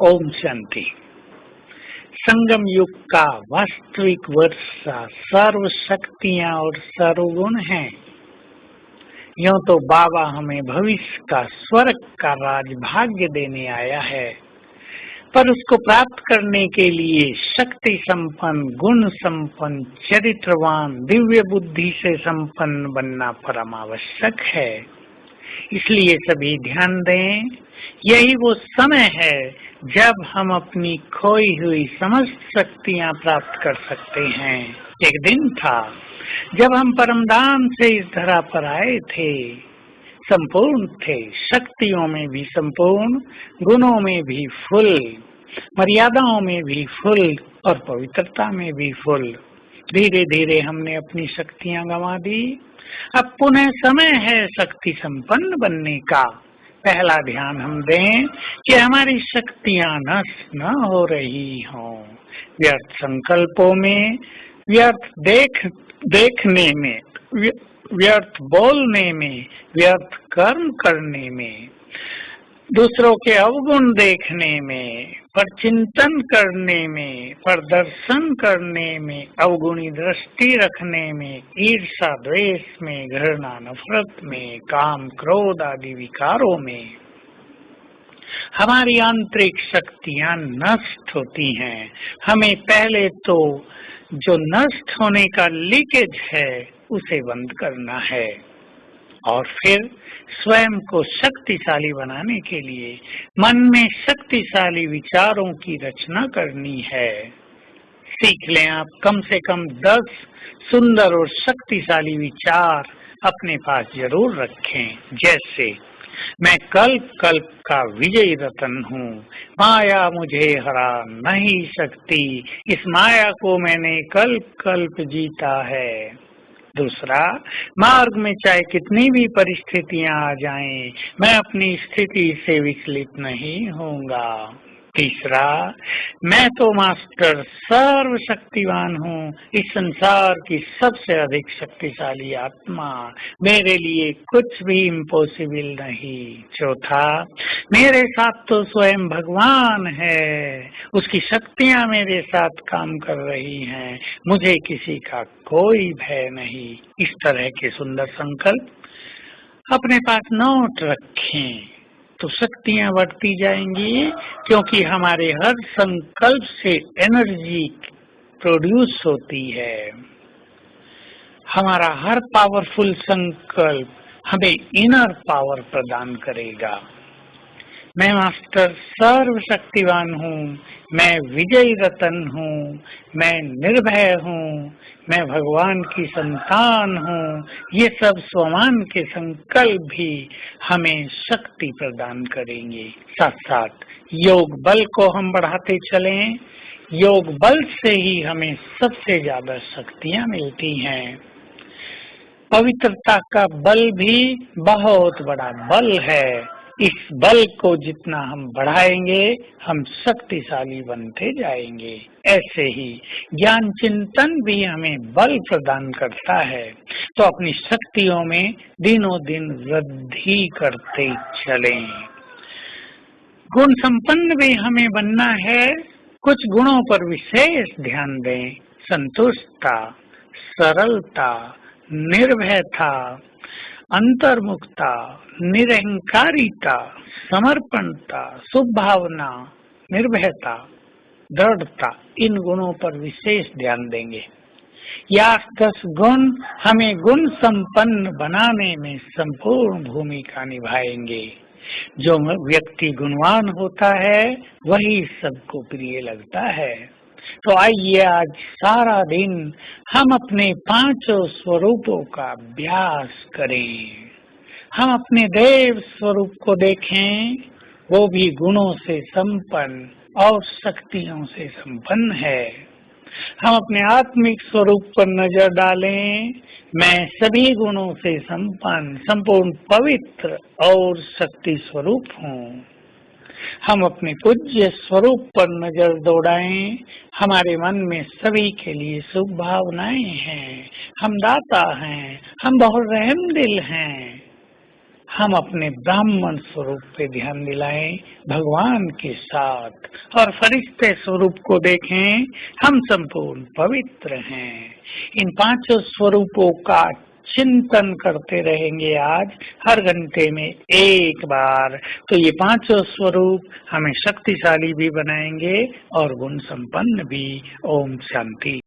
ओम शांति। संगम युग का वास्तविक वर्षा सर्व शक्तियां और सर्वगुण हैं। यूं तो बाबा हमें भविष्य का स्वर्ग का राजभाग्य देने आया है, पर उसको प्राप्त करने के लिए शक्ति संपन्न, गुण संपन्न, चरित्रवान, दिव्य बुद्धि से संपन्न बनना परम आवश्यक है। इसलिए सभी ध्यान दें, यही वो समय है जब हम अपनी खोई हुई समस्त शक्तियां प्राप्त कर सकते हैं। एक दिन था जब हम परमधाम से इस धरा पर आए थे, संपूर्ण थे, शक्तियों में भी संपूर्ण, गुणों में भी फुल, मर्यादाओं में भी फुल और पवित्रता में भी फुल। धीरे धीरे हमने अपनी शक्तियां गंवा दी। अब पुनः समय है शक्ति संपन्न बनने का। पहला ध्यान हम दें कि हमारी शक्तियां नष्ट न हो रही हों, व्यर्थ संकल्पों में, व्यर्थ देखने में, व्यर्थ बोलने में, व्यर्थ कर्म करने में, दूसरों के अवगुण देखने में, पर चिंतन करने में, प्रदर्शन करने में, अवगुणी दृष्टि रखने में, ईर्षा द्वेष में, घृणा नफरत में, काम क्रोध आदि विकारों में हमारी आंतरिक शक्तियां नष्ट होती हैं। हमें पहले तो जो नष्ट होने का लीकेज है उसे बंद करना है और फिर स्वयं को शक्तिशाली बनाने के लिए मन में शक्तिशाली विचारों की रचना करनी है। सीख लें आप, कम से कम 10 सुंदर और शक्तिशाली विचार अपने पास जरूर रखें। जैसे, मैं कल्प कल्प का विजयी रतन हूँ, माया मुझे हरा नहीं सकती, इस माया को मैंने कल्प कल्प जीता है। दूसरा, मार्ग में चाहे कितनी भी परिस्थितियां आ जाएं, मैं अपनी स्थिति से विचलित नहीं होऊंगा। तीसरा, मैं तो मास्टर सर्वशक्तिवान हूँ, इस संसार की सबसे अधिक शक्तिशाली आत्मा, मेरे लिए कुछ भी इम्पॉसिबल नहीं। चौथा, मेरे साथ तो स्वयं भगवान है, उसकी शक्तियां मेरे साथ काम कर रही हैं, मुझे किसी का कोई भय नहीं। इस तरह के सुंदर संकल्प अपने पास नोट रखें तो शक्तियां बढ़ती जाएंगी, क्योंकि हमारे हर संकल्प से एनर्जी प्रोड्यूस होती है। हमारा हर पावरफुल संकल्प हमें इनर पावर प्रदान करेगा। मैं मास्टर सर्वशक्तिवान हूँ, मैं विजयी रतन हूँ, मैं निर्भय हूँ, मैं भगवान की संतान हूँ। ये सब स्वमान के संकल्प भी हमें शक्ति प्रदान करेंगे। साथ साथ योग बल को हम बढ़ाते चलें। योग बल से ही हमें सबसे ज्यादा शक्तियाँ मिलती हैं। पवित्रता का बल भी बहुत बड़ा बल है। इस बल को जितना हम बढ़ाएंगे, हम शक्तिशाली बनते जाएंगे। ऐसे ही ज्ञान चिंतन भी हमें बल प्रदान करता है। तो अपनी शक्तियों में दिनों दिन वृद्धि करते चलें। गुण संपन्न भी हमें बनना है। कुछ गुणों पर विशेष ध्यान दें। संतुष्टता, सरलता, निर्भयता, अंतर्मुखता, निरहंकारिता, समर्पणता, शुभभावना, निर्भयता, दृढ़ता, इन गुणों पर विशेष ध्यान देंगे। यह 10 गुण हमें गुण संपन्न बनाने में संपूर्ण भूमिका निभाएंगे। जो व्यक्ति गुणवान होता है वही सबको प्रिय लगता है। तो आइए आज सारा दिन हम अपने 5 स्वरूपों का अभ्यास करें। हम अपने देव स्वरूप को देखें, वो भी गुणों से संपन्न और शक्तियों से संपन्न है। हम अपने आत्मिक स्वरूप पर नजर डालें। मैं सभी गुणों से संपन्न, संपूर्ण पवित्र और शक्ति स्वरूप हूँ। हम अपने पूज्य स्वरूप पर नजर दौड़ाएं। हमारे मन में सभी के लिए शुभ भावनाएं हैं। हम दाता हैं, हम बहुत रहमदिल हैं। हम अपने ब्राह्मण स्वरूप पे ध्यान दिलाएं भगवान के साथ, और फरिश्ते स्वरूप को देखें, हम संपूर्ण पवित्र हैं। इन पांचों स्वरूपों का चिंतन करते रहेंगे आज हर घंटे में एक बार, तो ये पांचों स्वरूप हमें शक्तिशाली भी बनाएंगे और गुण संपन्न भी। ओम शांति।